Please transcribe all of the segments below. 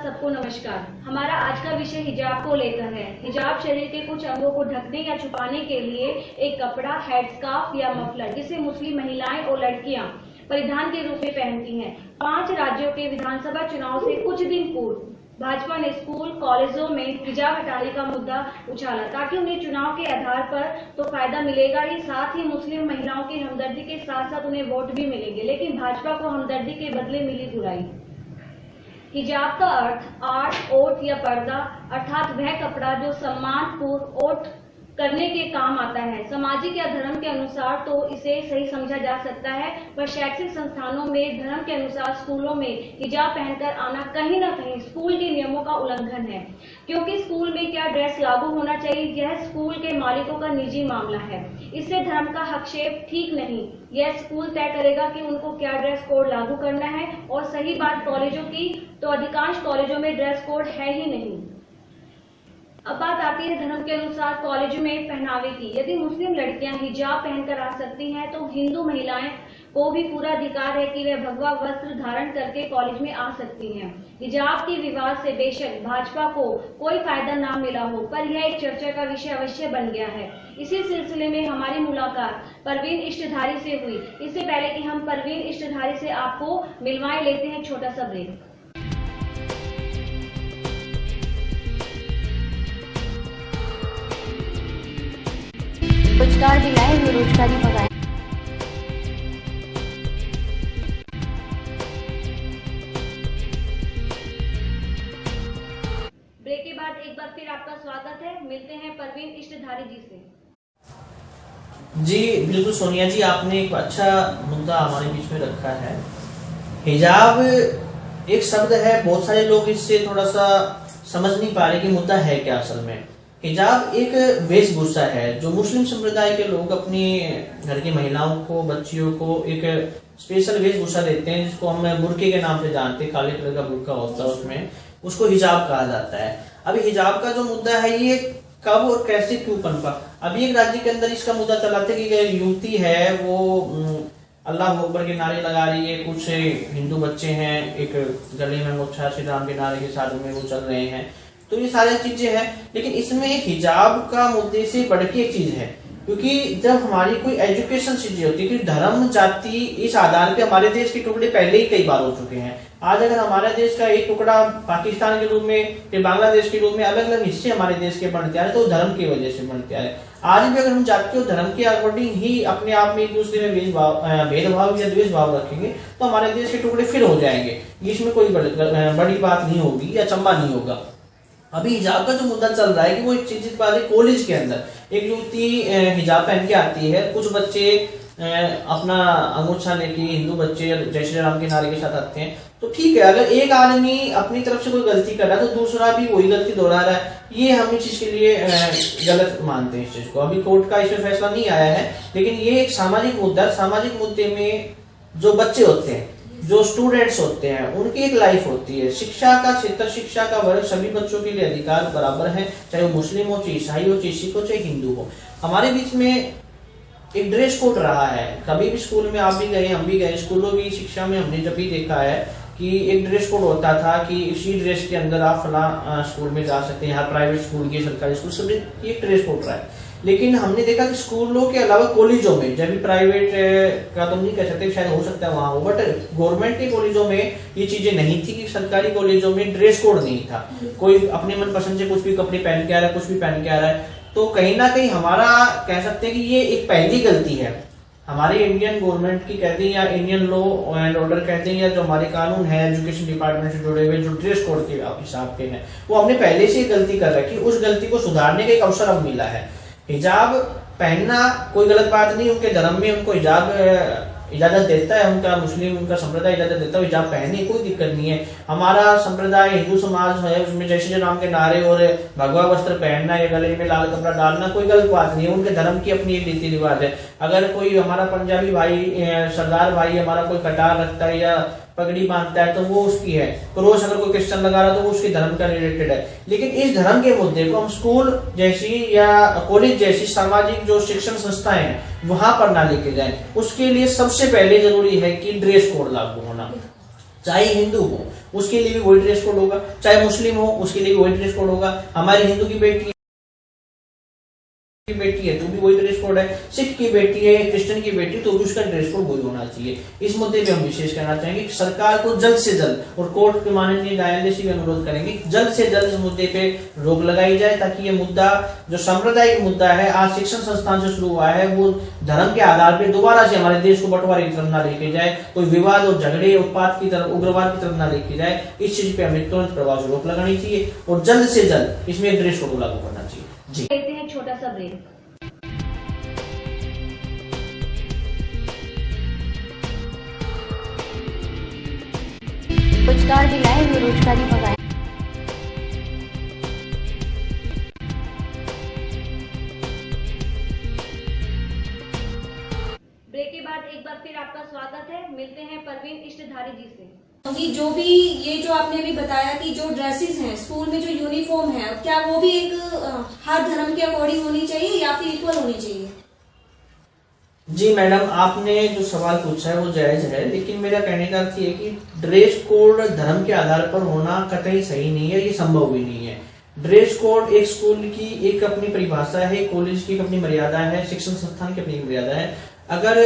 सबको नमस्कार। हमारा आज का विषय हिजाब को लेकर है। हिजाब शरीर के कुछ अंगों को ढकने या छुपाने के लिए एक कपड़ा, हेड स्कार्फ या मफलर जिसे मुस्लिम महिलाएं और लड़कियां परिधान के रूप में पहनती हैं। 5 राज्यों के विधानसभा चुनाव से कुछ दिन पूर्व भाजपा ने स्कूल, कॉलेजों में हिजाब हटाने का मुद्दा उछाला ताकि उन्हें चुनाव के आधार पर तो फायदा मिलेगा ही, साथ ही मुस्लिम महिलाओं की हमदर्दी के साथ साथ उन्हें वोट भी मिलेंगे। लेकिन भाजपा को हमदर्दी के बदले मिली बुराई। हिजाब का अर्थ आर्ट, ओट या पर्दा अर्थात वह कपड़ा जो सम्मान पूर्व ओट करने के काम आता है। सामाजिक या धर्म के अनुसार तो इसे सही समझा जा सकता है, पर शैक्षिक संस्थानों में धर्म के अनुसार स्कूलों में हिजाब पहनकर आना कहीं न कहीं स्कूल के नियमों का उल्लंघन है, क्योंकि स्कूल में क्या ड्रेस लागू होना चाहिए यह स्कूल के मालिकों का निजी मामला है। इससे धर्म का हस्तक्षेप ठीक नहीं। यह स्कूल तय करेगा कि उनको क्या ड्रेस कोड लागू करना है। और सही बात कॉलेजों की, तो अधिकांश कॉलेजों में ड्रेस कोड है ही नहीं। अब बात आती है धर्म के अनुसार कॉलेज में पहनावे की। यदि मुस्लिम लड़कियां हिजाब पहनकर आ सकती हैं, तो हिंदू महिलाएं को भी पूरा अधिकार है कि वे भगवा वस्त्र धारण करके कॉलेज में आ सकती हैं। हिजाब के विवाद से बेशक भाजपा को कोई फायदा ना मिला हो, पर यह एक चर्चा का विषय अवश्य बन गया है। इसी सिलसिले में हमारी मुलाकात परवीन इष्टधारी से हुई। इससे पहले कि हम परवीन इष्टधारी से आपको मिलवाए, लेते हैं छोटा सा ब्रेक। रोजगार दिलाए, बेरोजगारी भगाए। ब्रेक के बाद एक बार फिर आपका स्वागत है। मिलते हैं परवीन इष्टधारी जी से। जी बिल्कुल सोनिया जी, आपने एक अच्छा मुद्दा हमारे बीच में रखा है। हिजाब एक शब्द है, बहुत सारे लोग इससे थोड़ा सा समझ नहीं पा रहे कि मुद्दा है क्या। असल में हिजाब एक वेशभूषा है जो मुस्लिम संप्रदाय के लोग अपनी घर की महिलाओं को, बच्चियों को एक स्पेशल वेशभूषा देते हैं, जिसको हम बुर्के के नाम से जानते हैं। काले कलर का बुर्का होता है, उसमें उसको हिजाब कहा जाता है। अभी हिजाब का जो मुद्दा है ये कब और कैसे क्यों पनपा। अभी एक राज्य के अंदर इसका मुद्दा चला था कि एक युवती है, वो अल्लाह अकबर के नारे लगा रही है। कुछ हिंदू बच्चे हैं, एक गले में मोछा श्री राम के नारे के साथ में वो चल रहे हैं। तो ये सारी चीजें हैं, लेकिन इसमें हिजाब का मुद्दे से बढ़ के एक चीज है, क्योंकि जब हमारी कोई एजुकेशन चीजें होती है कि धर्म, जाति, इस आधार पे हमारे देश के टुकड़े पहले ही कई बार हो चुके हैं। आज अगर हमारे देश का एक टुकड़ा पाकिस्तान के रूप में, फिर बांग्लादेश के रूप में अलग अलग हिस्से हमारे देश के बनते आ रहे, तो धर्म की वजह से बनते आ रहे। आज भी अगर हम जाति और धर्म के अकॉर्डिंग ही अपने आप में एक दूसरे में भेदभाव या द्वेष भाव रखेंगे, तो हमारे देश के टुकड़े फिर हो जाएंगे। इसमें कोई बड़ी बात नहीं होगी या चंबा नहीं होगा। अभी हिजाब का जो मुद्दा चल रहा है कि वो एक चीज कॉलेज के अंदर एक युवती हिजाब पहन के आती है, कुछ बच्चे अपना अंगूठा लेके, हिंदू बच्चे जय श्री राम के नारे के साथ आते हैं। तो ठीक है, अगर एक आदमी अपनी तरफ से कोई गलती कर रहा है तो दूसरा भी वही गलती दोहरा रहा है, ये हम इस चीज के लिए गलत मानते हैं इस चीज को। अभी कोर्ट का इसमें फैसला नहीं आया है, लेकिन ये एक सामाजिक मुद्दा। सामाजिक मुद्दे में जो बच्चे होते हैं, जो स्टूडेंट्स होते हैं, उनकी एक लाइफ होती है। शिक्षा का क्षेत्र, शिक्षा का वर्ग, सभी बच्चों के लिए अधिकार बराबर है, चाहे वो मुस्लिम हो, चाहे ईसाई हो, चाहे सिख हो, चाहे हिंदू हो। हमारे बीच में एक ड्रेस कोड रहा है। कभी भी स्कूल में आप भी गए, हम भी गए, स्कूलों की शिक्षा में हमने जब भी देखा है कि एक ड्रेस कोड होता था कि इसी ड्रेस के अंदर आप फला स्कूल में जा सकते हैं। हर प्राइवेट स्कूल की, सरकारी स्कूल, सब एक ड्रेस कोड रहा है। लेकिन हमने देखा कि स्कूलों के अलावा कॉलेजों में, जब भी प्राइवेट का तो नहीं कह सकते, शायद हो सकता है वहां हो, बट गवर्नमेंट के कॉलेजों में ये चीजें नहीं थी कि सरकारी कॉलेजों में ड्रेस कोड नहीं था। कोई अपने मन पसंद से कुछ भी कपड़े पहन के आ रहा है, कुछ भी पहन के आ रहा है। तो कहीं ना कहीं हमारा कह सकते हैं कि ये एक पहली गलती है हमारे इंडियन गवर्नमेंट की, कहते हैं, या इंडियन लॉ एंड ऑर्डर कहते हैं, या जो हमारे कानून है एजुकेशन डिपार्टमेंट से जुड़े हुए, जो ड्रेस कोड के हिसाब के हैं, वो हमने पहले से गलती कर रखी। उस गलती को सुधारने का एक अवसर अब मिला है। हिजाब पहनना कोई गलत बात नहीं, उनके धर्म में उनको हिजाब इजाजत देता है, उनका मुस्लिम, उनका संप्रदाय इजाजत देता है हिजाब पहनने, कोई दिक्कत नहीं है। हमारा संप्रदाय हिंदू समाज है, उसमें जय श्री राम के नारे और भगवा वस्त्र पहनना या गले में लाल कपड़ा डालना कोई गलत बात नहीं है। उनके धर्म की अपनी एक रीति रिवाज है। अगर कोई हमारा पंजाबी भाई, सरदार भाई हमारा कोई कटार रखता है या पगड़ी बांधता है तो वो उसकी है। क्रॉस अगर कोई क्रिश्चियन लगा रहा तो वो उसके धर्म का रिलेटेड है। लेकिन इस धर्म के मुद्दे को हम स्कूल जैसी या कॉलेज जैसी सामाजिक जो शिक्षण संस्थाएं हैं वहां पर ना लेके जाएं। उसके लिए सबसे पहले जरूरी है कि ड्रेस कोड लागू होना, चाहे हिंदू हो, उसके लिए भी वही ड्रेस कोड होगा, चाहे मुस्लिम हो उसके लिए भी वही ड्रेस कोड होगा, हमारे हिंदू की बेटी है तो भी वही ड्रेस कोड है, सिख की बेटी है, क्रिश्चियन की बेटी तो भी उसका ड्रेस कोड वही होना चाहिए। इस मुद्दे पे हम विशेष कहना चाहेंगे कि सरकार को जल्द से जल्द, और कोर्ट के माननीय न्यायालय से भी अनुरोध करेंगे जल्द से जल्द इस मुद्दे पे रोक लगाई जाए, ताकि ये मुद्दा जो सांप्रदायिक मुद्दा है आज शिक्षण संस्थान से शुरू हुआ है वो धर्म के आधार पर दोबारा से हमारे देश को बंटवारे की तरफ न लेके जाए, कोई विवाद और झगड़े उत्पाद की तरफ, उग्रवाद की तरफ न लेके जाए। इस चीज पे हमें तुरंत प्रभाव से रोक लगानी चाहिए और जल्द से जल्द इसमें एक ड्रेस कोड लागू करना चाहिए। जी लेते हैं छोटा सा ब्रेक। रोजगार दिलाए, बेरोजगारी भगाए। ब्रेक के बाद एक बार फिर आपका स्वागत है। मिलते हैं परवीन इष्टधारी जी से। कि जो भी ये जो आपने अभी बताया कि जो ड्रेसेस हैं स्कूल में जो यूनिफॉर्म है, क्या वो भी एक हर धर्म के अकॉर्डिंग होनी चाहिए या फिर इक्वल होनी चाहिए? जी मैडम, आपने जो सवाल पूछा है वो जायज है, लेकिन मेरा कहने का अर्थ ये है कि ड्रेस कोड धर्म के आधार पर होना कतई सही नहीं है, ये संभव भी नहीं है। ड्रेस कोड एक स्कूल की एक अपनी परिभाषा है, कॉलेज की एक अपनी मर्यादा है, शिक्षण संस्थान की अपनी मर्यादा है। अगर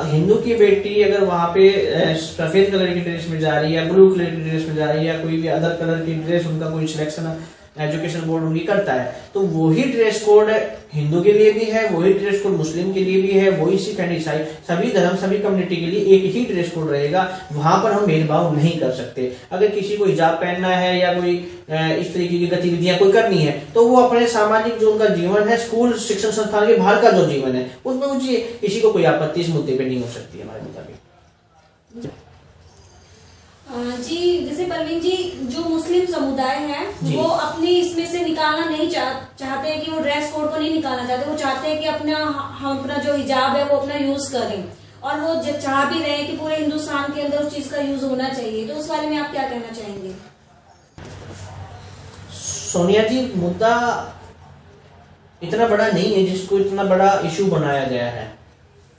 हिंदू की बेटी अगर वहां पे सफेद कलर की ड्रेस में जा रही है, ब्लू कलर की ड्रेस में जा रही है, या कोई भी अदर कलर की ड्रेस उनका कोई सिलेक्शन एजुकेशन बोर्ड उनकी करता है, तो वही ड्रेस कोड हिंदू के लिए भी है, वही ड्रेस कोड मुस्लिम के लिए भी है, वही सिख एंड ईसाई सभी धर्म सभी कम्युनिटी के लिए एक ही ड्रेस कोड रहेगा। वहां पर हम भेदभाव नहीं कर सकते। अगर किसी को हिजाब पहनना है या कोई इस तरीके की गतिविधियां कोई करनी है तो वो अपने सामाजिक जो उनका जीवन है, स्कूल शिक्षण संस्थान के बाहर का जो जीवन है उसमें मुझे किसी को कोई आपत्ति इस मुद्दे पे नहीं हो सकती हमारे मुताबिक। जी जैसे परवीन जी, जो मुस्लिम समुदाय है वो अपने इसमें से निकालना नहीं चाहते हैं कि वो ड्रेस कोड को नहीं निकालना चाहते, वो चाहते हैं कि हम अपना जो हिजाब है वो अपना यूज करें, और वो चाह भी रहे हैं कि पूरे हिंदुस्तान के अंदर उस चीज का यूज होना चाहिए। तो उस बारे में आप क्या कहना चाहेंगे? सोनिया जी, मुद्दा इतना बड़ा नहीं है जिसको इतना बड़ा इशू बनाया गया है।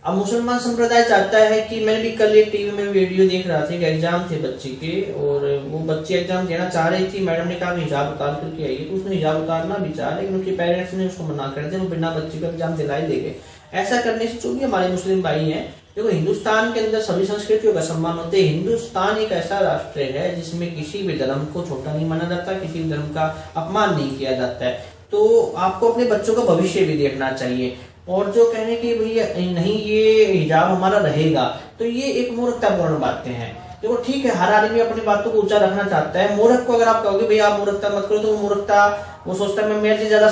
अब मुसलमान संप्रदाय चाहता है कि, मैंने भी कल एक टीवी में वीडियो देख रहा था कि एग्जाम थे बच्चे के, और वो बच्ची एग्जाम देना चाह रही थी, मैडम ने कहा हिजाब उतार करके आइए, तो उसने हिजाब उतारना भी चाहा, लेकिन उसके पेरेंट्स ने उसको मना कर दिया, वो बिना बच्चे को एग्जाम दिलाई दे गए। ऐसा करने से जो भी हमारे मुस्लिम भाई हैं, देखो हिंदुस्तान के अंदर सभी संस्कृतियों का सम्मान होते हैं। हिंदुस्तान एक ऐसा राष्ट्र है जिसमें किसी भी धर्म को छोटा नहीं माना जाता, किसी भी धर्म का अपमान नहीं किया जाता है। तो आपको अपने बच्चों का भविष्य भी देखना चाहिए, और जो कहने की भैया नहीं ये हिजाब हमारा रहेगा, तो ये एक मूर्खतापूर्ण बातें हैं। देखो ठीक है, हर आदमी अपनी बातों को ऊंचा रखना चाहता है। मूर्ख को अगर आप कहोगे भैया आप मूर्खता मत करो, तो वो मूर्खता वो सोचता है मैं मेरे से ज्यादा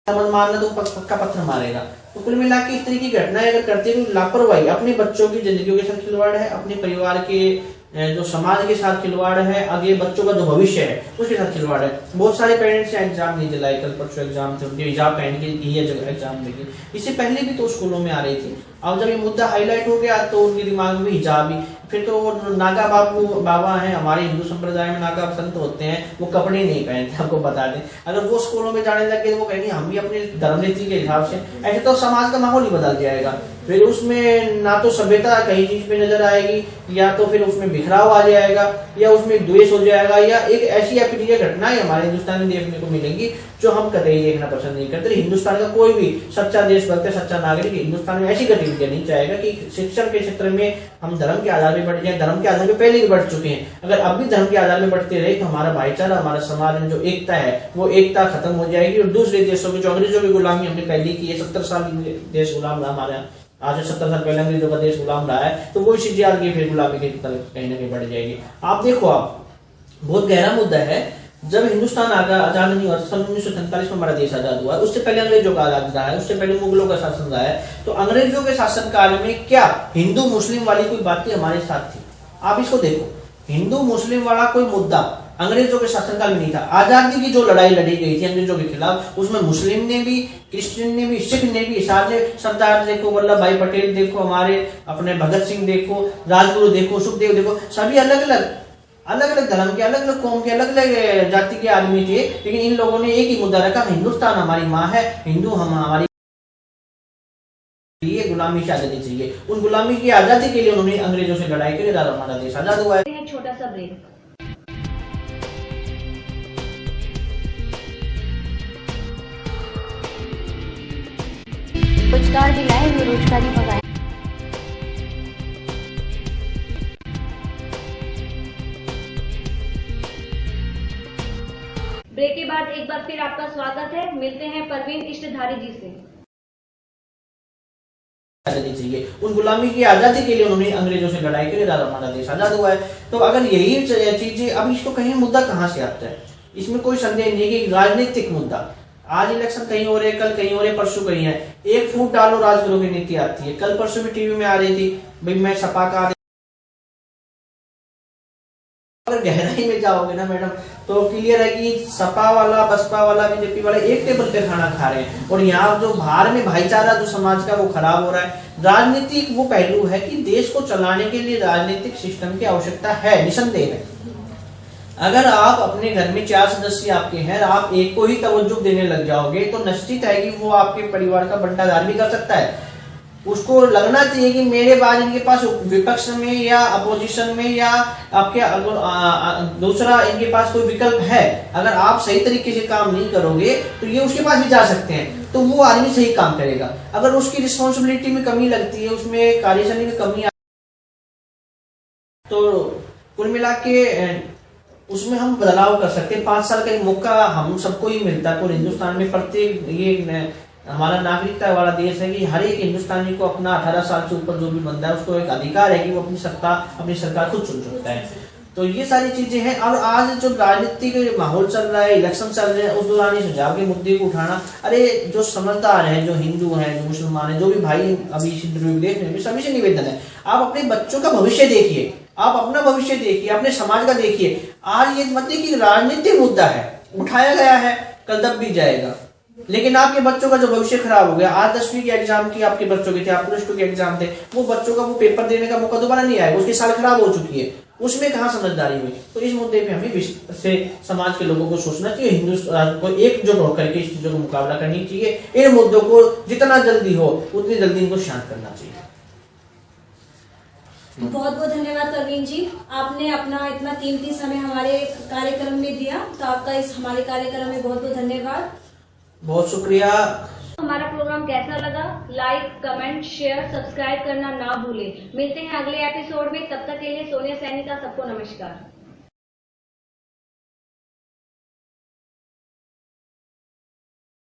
समझ मारना, तो पक्का पत्थर मारेगा। तो कुल मिला के इस तरह की घटनाएं अगर करते हुए लापरवाही अपने बच्चों की जिंदगी के साथ खिलवाड़ है, अपने परिवार के जो समाज के साथ खिलवाड़ है, आगे बच्चों का जो भविष्य है उसके साथ खिलवाड़ है। बहुत सारे पेरेंट्स एग्जाम नहीं दिलाए, कल परसों एग्जाम थे उनके, हिजाब पहन के एग्जाम देगी। इससे पहले भी तो स्कूलों में आ रही थी। अब जब ये मुद्दा हाईलाइट हो गया तो उनके दिमाग में हिजाब ही, फिर तो वो नागा बाबा हैं हमारे हिंदू संप्रदाय में, नागा संत होते हैं, वो कपड़े नहीं पहनते, आपको बता दें। अगर वो स्कूलों में जाने लगे वो कहेंगे हम भी अपने धर्म नीति के हिसाब से, ऐसे तो समाज का माहौल ही बदल जाएगा। फिर उसमें ना तो सभ्यता कहीं चीज पे नजर आएगी, या तो फिर उसमें बिखराव आ जाएगा, या उसमें द्वेष हो जाएगा, या एक ऐसी अप्रिय घटनाएं हमारे हिंदुस्तान में देखने को मिलेंगी जो हम कतई देखना पसंद नहीं करते। हिंदुस्तान का कोई भी सच्चा देशभक्त, सच्चा नागरिक हिंदुस्तान में ऐसी गतिविधियां नहीं चाहेगा कि शिक्षण के क्षेत्र में हम धर्म के आधार पर बढ़ जाए। धर्म के आधार पर पहले भी बढ़ चुके हैं, अगर अब भी धर्म के आधार पर बढ़ते रहे तो हमारा भाईचारा, हमारा समाज में जो एकता है वो एकता खत्म हो जाएगी। और दूसरे देशों की जो अंग्रेजों की गुलामी हमने पहले की है, 70 साल देश गुलाम रहा हमारा, आज 70 साल पहले अंग्रेजों का देश गुलाम रहा है, तो वो चीजें आगे फिर गुलामी की तरफ कहीं ना कहीं बढ़ जाएगी। आप देखो, आप बहुत गहरा मुद्दा है। जब हिंदुस्तान आजाद नहीं हुआ, सन 1947 में हमारा देश आजाद हुआ, उससे पहले अंग्रेजों का आजाद रहा है, उससे पहले मुगलों का शासन रहा है। तो अंग्रेजों के शासन काल में क्या हिंदू मुस्लिम वाली कोई बातें हमारे साथ थी? आप इसको देखो, हिंदू मुस्लिम वाला कोई मुद्दा अंग्रेजों के शासनकाल में नहीं था। आजादी की जो लड़ाई लड़ी गई थी अंग्रेजों के खिलाफ, उसमें मुस्लिम ने भी, क्रिश्चियन ने भी, सिख ने भी, ईसाई ने, सरदार देखो, वल्लभ भाई पटेल देखो, हमारे अपने भगत सिंह देखो, राजगुरु देखो, सुखदेव देखो, सभी अलग अलग धर्म के, अलग अलग कौम के, अलग अलग जाति के आदमी थे, लेकिन इन लोगों ने एक ही मुद्दा रखा, हिंदुस्तान हमारी माँ है, हिंदू हम हमारी गुलामी से आजादी चाहिए। उन गुलामी की आजादी के लिए उन्होंने अंग्रेजों से लड़ाई के लिए हमारा देश आजाद हुआ है। छोटा ब्रेक। रोजगार दिलाए, बेरोजगारी भगाए। ब्रेक के बाद एक बार फिर आपका स्वागत है। मिलते हैं परवीन इष्टधारी जी से। आजादी चाहिए, उस गुलामी की आजादी के लिए उन्होंने अंग्रेजों से लड़ाई के लिए हमारा देश आजाद हुआ है। तो अगर यही चीजें, अब इसको कहीं मुद्दा कहाँ से आता है, इसमें कोई संदेह नहीं है कि राजनीतिक मुद्दा, आज इलेक्शन कहीं हो रहे, कल कहीं हो रहे, परसों कहीं है, एक फूट डालो राज करोगे नीति आती है। कल परसों भी टीवी में आ रही थी भाई मैं सपा का, अगर गहराई में जाओगे ना मैडम तो क्लियर है कि सपा वाला, बसपा वाला, बीजेपी वाला एक टेबल पे खाना खा रहे हैं और यहाँ जो बाहर में भाईचारा जो समाज का वो खराब हो रहा है। राजनीतिक वो पहलू है कि देश को चलाने के लिए राजनीतिक सिस्टम की आवश्यकता है, निसंदेह है। अगर आप अपने घर में 4 सदस्य आपके हैं, आप एक को ही तवज्जो देने लग जाओगे तो निश्चित है कि वो आपके परिवार का बंटाधार भी कर सकता है। उसको लगना चाहिए कि मेरे बाद इनके पास विपक्ष में या अपोजिशन में या आपके दूसरा इनके पास कोई विकल्प है। अगर आप सही तरीके से काम नहीं करोगे तो ये उसके पास भी जा सकते हैं, तो वो आदमी सही काम करेगा। अगर उसकी रिस्पॉन्सिबिलिटी में कमी लगती है, उसमें कार्यशैली में कमी तो कुल मिला के उसमें हम बदलाव कर सकते हैं। 5 साल का एक मौका हम सबको ही मिलता है। पूरे हिंदुस्तान में प्रत्येक, ये हमारा नागरिकता वाला देश है कि हर एक हिंदुस्तानी को अपना 18 साल से ऊपर जो भी बंदा है उसको एक अधिकार है कि वो अपनी सरकार खुद चुन सकता है। तो ये सारी चीजें हैं। और आज जो राजनीतिक माहौल चल रहा है, इलेक्शन चल रहे हैं, उस दौरान इस हिजाब के मुद्दे को उठाना, अरे जो समझदार हैं, जो हिंदू हैं, जो मुसलमान हैं, जो भी भाई अभी इस देश में, सभी से निवेदन है आप अपने बच्चों का भविष्य देखिए, आप अपना भविष्य देखिए, अपने समाज का देखिए। आज ये मत कि राजनीतिक मुद्दा है, उठाया गया है, कल दब भी जाएगा, लेकिन आपके बच्चों का जो भविष्य खराब हो गया। आज 10वीं के एग्जाम की आपके बच्चों के थे, आप +2 के एग्जाम थे, वो बच्चों का वो पेपर देने का मौका दोबारा नहीं आएगा, उसकी साल खराब हो चुकी है, उसमें कहाँ समझदारी हुई। तो इस मुद्दे पे हमें से समाज के लोगों को सोचना चाहिए, हिंदुस्तान को एकजुट होकर के इस चीजों को मुकाबला करनी चाहिए। इन मुद्दों को जितना जल्दी हो उतनी जल्दी इनको शांत करना चाहिए। बहुत बहुत धन्यवाद परवीन जी, आपने अपना इतना कीमती समय हमारे कार्यक्रम में दिया, तो आपका इस हमारे कार्यक्रम में बहुत बहुत धन्यवाद। बहुत शुक्रिया। हमारा प्रोग्राम कैसा लगा? लाइक, कमेंट, शेयर, सब्सक्राइब करना ना भूलें। मिलते हैं अगले एपिसोड में, तब तक के लिए सोनिया सैनी का सबको नमस्कार।